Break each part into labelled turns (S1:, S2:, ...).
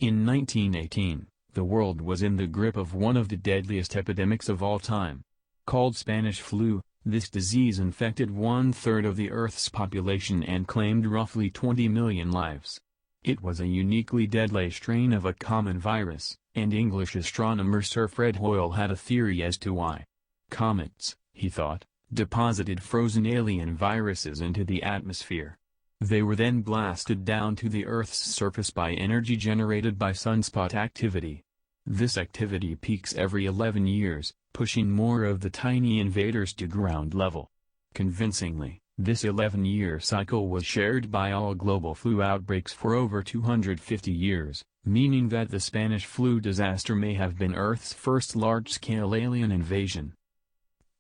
S1: In 1918, the world was in the grip of one of the deadliest epidemics of all time. Called Spanish flu, this disease infected 1/3 of the Earth's population and claimed roughly 20 million lives. It was a uniquely deadly strain of a common virus, and English astronomer Sir Fred Hoyle had a theory as to why. Comets, he thought, deposited frozen alien viruses into the atmosphere. They were then blasted down to the Earth's surface by energy generated by sunspot activity. This activity peaks every 11 years, pushing more of the tiny invaders to ground level. Convincingly, this 11-year cycle was shared by all global flu outbreaks for over 250 years, meaning that the Spanish flu disaster may have been Earth's first large-scale alien invasion.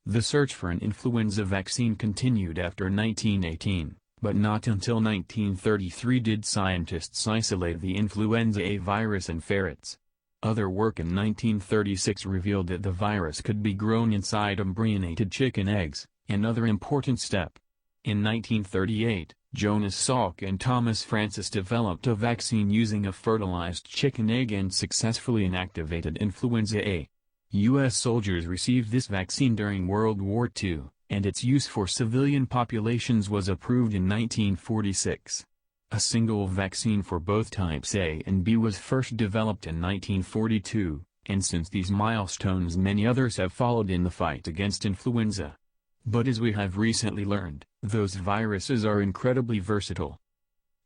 S1: The search for an influenza vaccine continued after 1918, but not until 1933 did scientists isolate the influenza A virus in ferrets. Other work in 1936 revealed that the virus could be grown inside embryonated chicken eggs, another important step. In 1938, Jonas Salk and Thomas Francis developed a vaccine using a fertilized chicken egg and successfully inactivated influenza A. U.S. soldiers received this vaccine during World War II, and its use for civilian populations was approved in 1946. A single vaccine for both types A and B was first developed in 1942, and since these milestones many others have followed in the fight against influenza. But as we have recently learned, those viruses are incredibly versatile.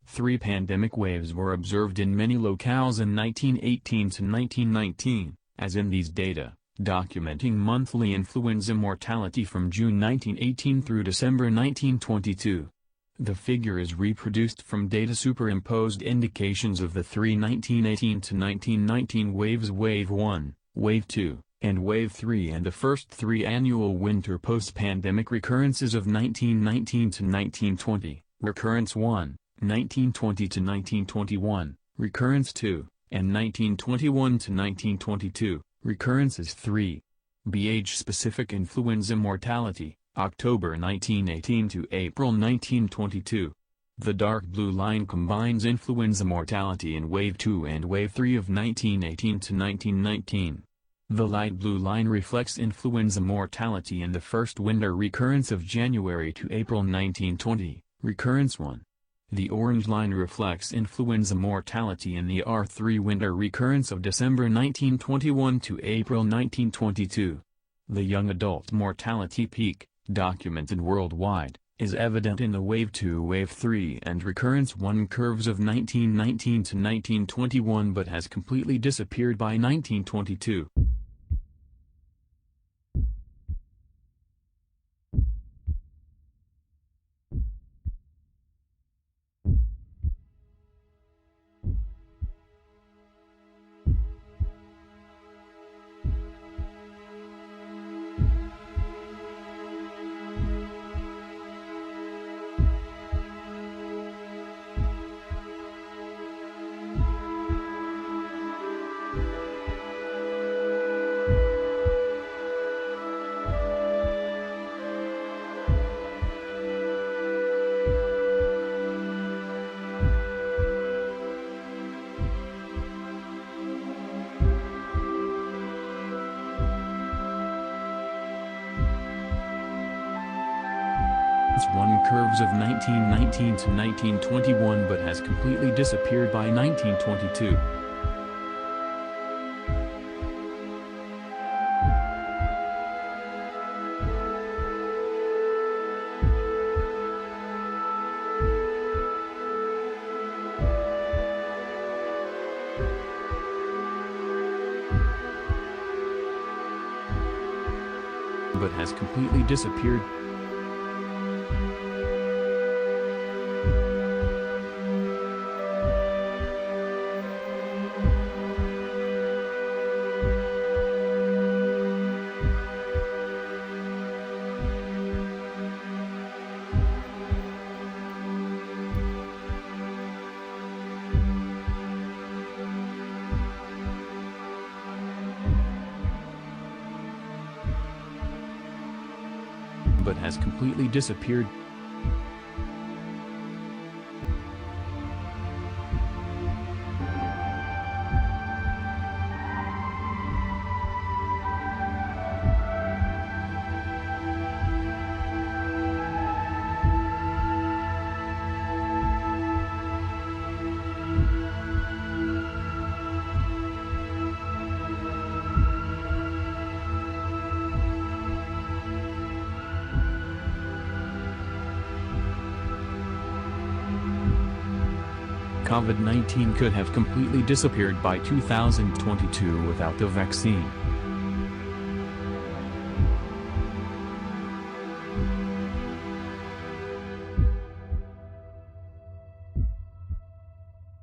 S1: 3 pandemic waves were observed in many locales in 1918 to 1919, as in these data, documenting monthly influenza mortality from June 1918 through December 1922. The figure is reproduced from data superimposed indications of the 3 1918 to 1919 waves: Wave 1, Wave 2, and Wave 3, and the first 3 annual winter post-pandemic recurrences of 1919 to 1920, Recurrence 1, 1920 to 1921, Recurrence 2, and 1921 to 1922, Recurrences 3. Age-specific influenza mortality, October 1918 to April 1922. The dark blue line combines influenza mortality in Wave 2 and Wave 3 of 1918 to 1919. The light blue line reflects influenza mortality in the first winter recurrence of January to April 1920, Recurrence 1. The orange line reflects influenza mortality in the R3 winter recurrence of December 1921 to April 1922. The young adult mortality peak, documented worldwide, is evident in the Wave 2, Wave 3 and Recurrence 1 curves of 1919 to 1921 but has completely disappeared by 1922. One curves of 1919 to 1921 but has completely disappeared by 1922. But has completely disappeared. But has completely disappeared. COVID-19 could have completely disappeared by 2022 without the vaccine.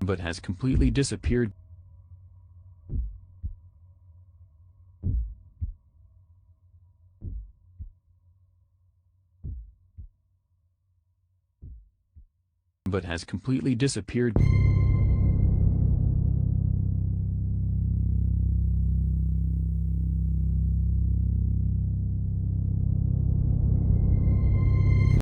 S1: But has completely disappeared. But has completely disappeared.